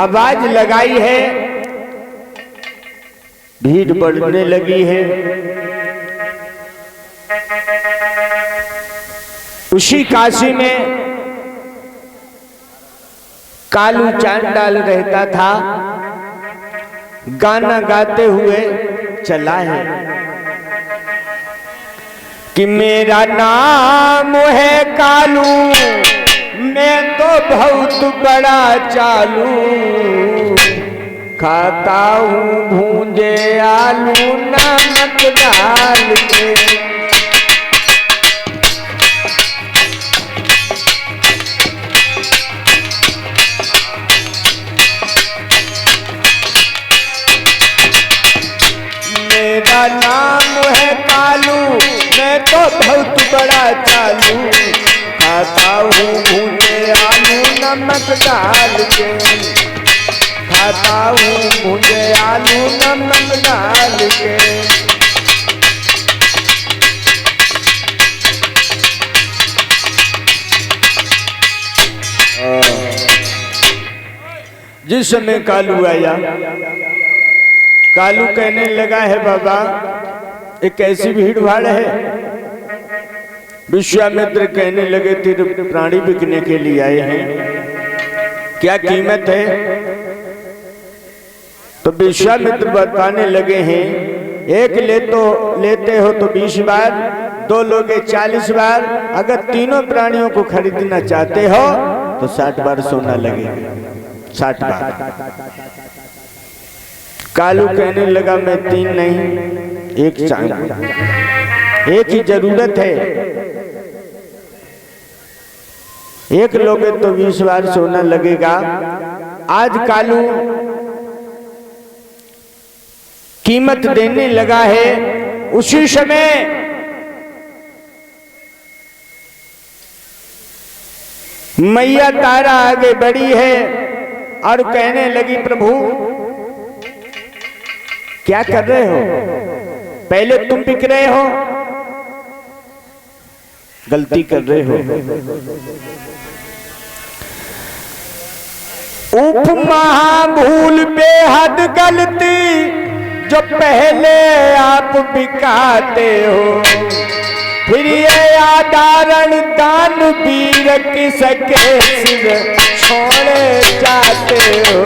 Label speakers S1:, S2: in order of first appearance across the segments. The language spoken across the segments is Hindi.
S1: आवाज लगाई है, भीड़ बढ़ने लगी है। उसी काशी में कालू चांडाल रहता था, गाना गाते हुए चला है कि मेरा नाम है कालू, मैं तो बहुत बड़ा चालू, खाता हूँ भूंजे आलू नमक डाल के। मेरा नाम है कालू, मैं तो बहुत बड़ा चालू, खाता हूँ भूंजे आलू नमक डाल के, खाता हूँ भूंजे आलू नमक डाल के। जिस समय कालू आया, कालू कहने लगा है बाबा एक कैसी भीड़ भाड़ है। विश्वामित्र कहने लगे तेरे प्राणी बिकने के लिए आए हैं, क्या कीमत है? तो विश्वामित्र बताने लगे हैं, एक लेते हो तो 20 बार, 2 लोगे 40 बार, अगर तीनों प्राणियों को खरीदना चाहते हो तो 60 बार सोना लगेगा, 60 बार। कालू कहने लगा मैं 3 नहीं 1 चाहिए, एक ही जरूरत है, एक लोगे तो 20 बार सोना लगेगा। आज कालू कीमत देने लगा है। उसी समय मैया तारा आगे बढ़ी है और कहने लगी प्रभु क्या कर रहे हो? पहले तुम बिक रहे हो, गलती कर रहे हो। उपमा भूल बेहद गलती, जो पहले आप बिकाते हो, फिर ये आधारण दान वीर किसके सिर छोड़े जाते हो।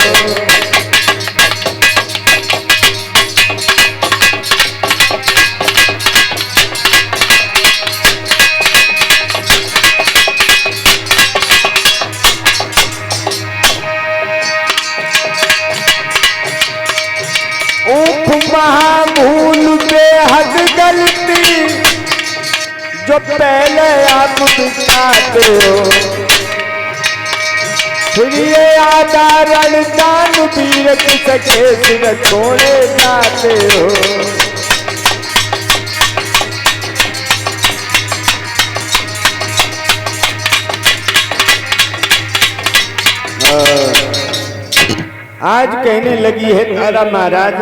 S1: भूल बेहद गलती, जो पहले आप बिकाते हो, फिर ये आधारण दान वीर किसके सिर छोड़े जाते हो। आज कहने लगी है तारा महाराज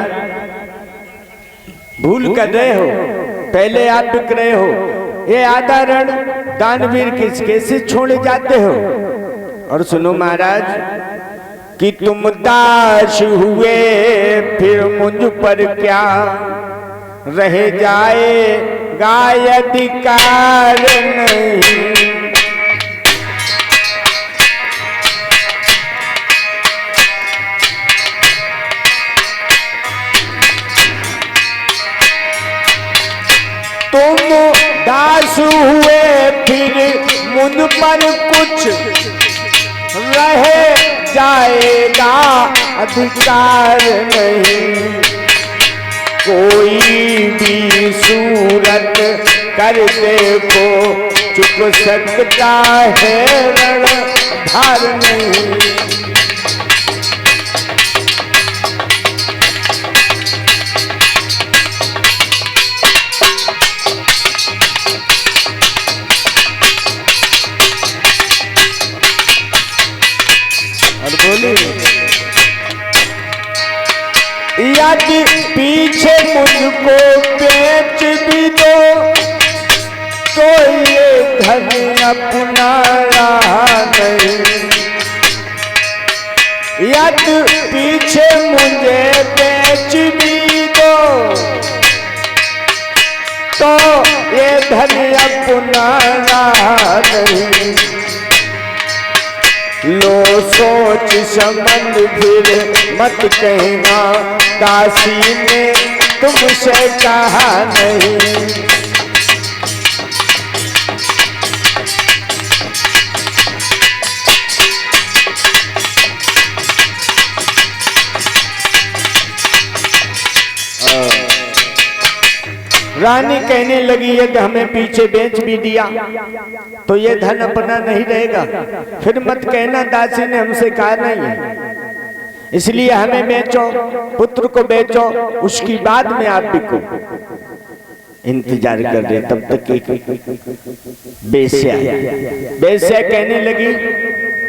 S1: भूल कर रहे हो, पहले आप बिक रहे हो, ये आधारण दानवीर किसके से छोड़े जाते हो। और सुनो महाराज कि तुम दास हुए फिर मुझ पर क्या रह जाएगा अधिकार नहीं। तुम दास हुए फिर मुझ पर कुछ रह जाएगा अधिकार नहीं। कोई भी सूरत कर देखो चुक सकता है रणधार नहीं। यदि पीछे मुझको बेच भी दो तो ये धन अपना रहा नहीं। यद पीछे मुझे बेच भी दो तो ये धन अपना नहीं। लो सोच समझ फिर मत कहना दासी ने तुमसे कहा नहीं। रानी कहने लगी यदि हमें पीछे बेच भी दिया तो ये धन अपना नहीं रहेगा। फिर मत कहना दासी ने हमसे कहा नहीं है, इसलिए हमें बेचो, पुत्र को बेचो, उसकी बाद में आप बिको। इंतजार कर रहे तब तक बेस्या कहने लगी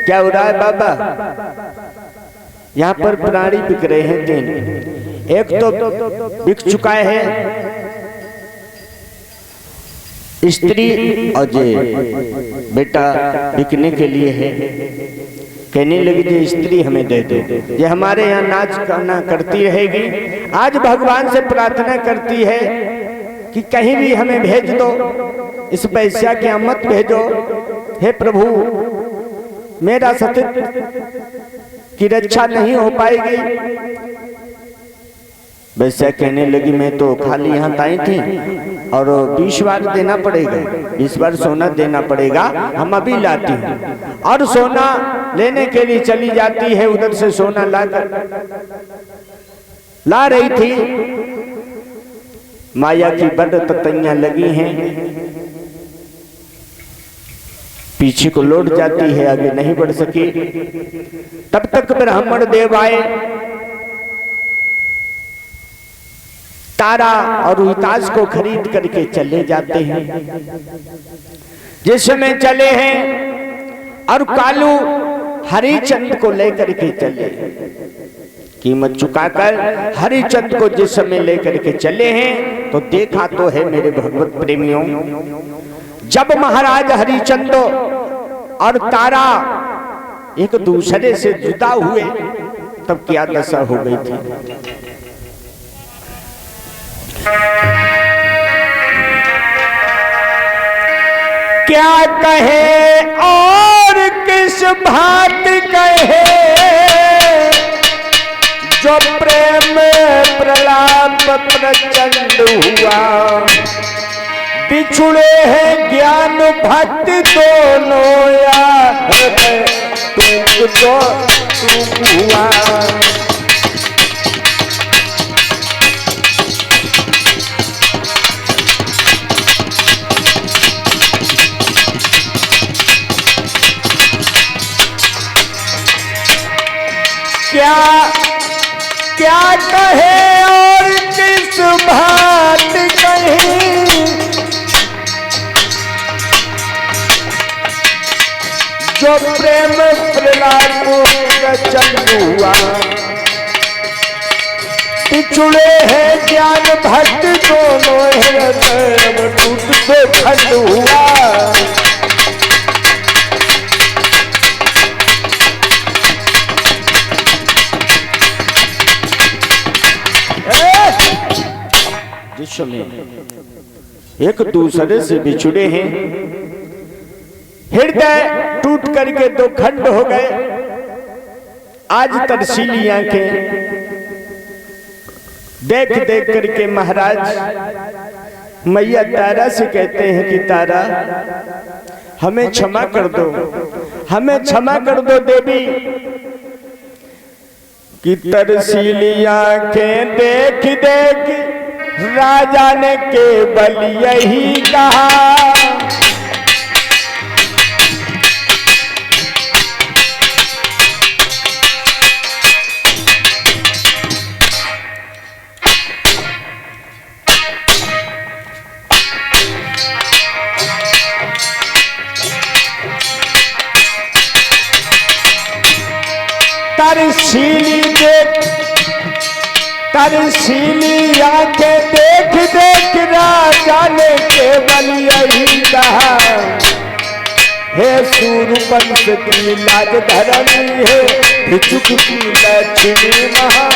S1: क्या हो रहा है बाबा? यहाँ पर प्राणी बिक रहे हैं तीन, एक तो बिक चुका है स्त्री और जे बेटा बिकने के लिए है। कहने लगी जे स्त्री हमें दे दो, ये हमारे यहाँ नाच गाना करती रहेगी। आज भगवान से प्रार्थना करती है कि कहीं भी हमें भेज दो, इस वैश्या के यहाँ मत भेजो। हे प्रभु, मेरा सतीत्व की रक्षा नहीं हो पाएगी। वैसा कहने लगी मैं तो खाली यहाँ ताई थी और 20 बार देना पड़ेगा, 20 बार सोना देना पड़ेगा, हम अभी लाती हूँ। और सोना लेने के लिए चली जाती है, उधर से सोना ला रही थी। माया की बड़ ततैयां लगी हैं, पीछे को लौट जाती है, आगे नहीं बढ़ सकी। तब तक ब्राह्मण देव आए, तारा और हुताश को खरीद करके चले जाते हैं। जिस समय चले हैं और कालू हरिचंद को लेकर के चले, कीमत चुकाकर हरिचंद को जिस समय लेकर के चले हैं तो देखा तो है मेरे भगवत प्रेमियों, जब महाराज हरिचंद और तारा एक दूसरे से जुदा हुए तब क्या दशा हो गई थी। क्या कहे और किस बात कहे, जो प्रेम प्रलाप प्रचंड हुआ। बिछुड़े हैं ज्ञान भक्ति दोनों यार, टूट जो टूट हुआ। क्या कहे और किस बात कहे, जो प्रेम प्रलाप प्रचंड हुआ। पिछुड़े हैं ज्ञान भक्त दोनों, हृदय टूट दो खंड हुआ। जिस समय एक दूसरे से बिछुड़े हैं, हृदय टूट करके दो खंड हो गए। आज तरसीली आंखें देख देख करके महाराज मैया तारा से कहते हैं कि तारा हमें क्षमा कर दो, हमें क्षमा कर दो देवी। कि तरसीली आंखें देख देख राजा ने केवल यही कहा, तरसीली आंखें देख देख राजा ने केवल यही कहा, हे सूरपंच की लाज धरनी है, भिक्षुक की लक्ष्मी महा।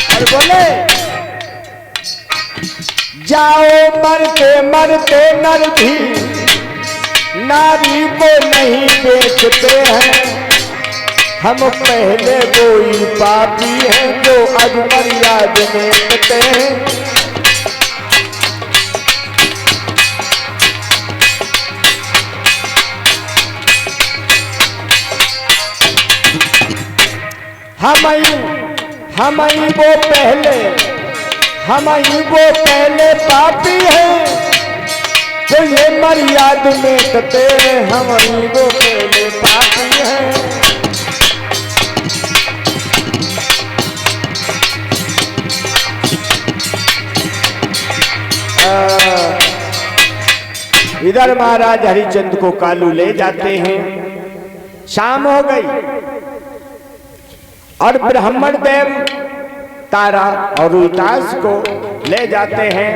S1: और बोले जाओ मरते मरते नर भी नारी को नहीं बेचते हैं, हम पहले कोई पापी हैं जो अधमर्याद में कटे हैं। हम ही वो पहले पापी हैं जो ये मर्याद में कटे हैं, हम ही वो पहले पापी हैं। इधर महाराज हरिचंद को कालू ले जाते हैं। शाम हो गई और ब्राह्मण देव तारा और रोहितास को ले जाते हैं।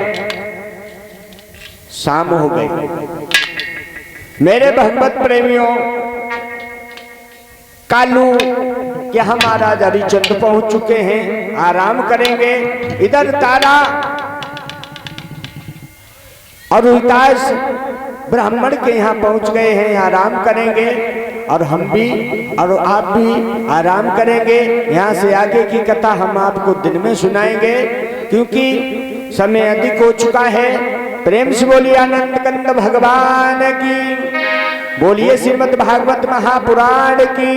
S1: शाम हो गई। मेरे भगवत प्रेमियों, कालू यहाँ महाराज हरिचंद पहुंच चुके हैं, आराम करेंगे। इधर तारा और रोहितास ब्राह्मण के यहाँ पहुंच गए हैं, आराम करेंगे। और हम भी और आप भी आराम करेंगे। यहाँ से आगे की कथा हम आपको दिन में सुनाएंगे, क्योंकि समय अधिक हो चुका है। प्रेम से बोलिए आनंद कंद भगवान की, बोलिए श्रीमद् भागवत महापुराण की।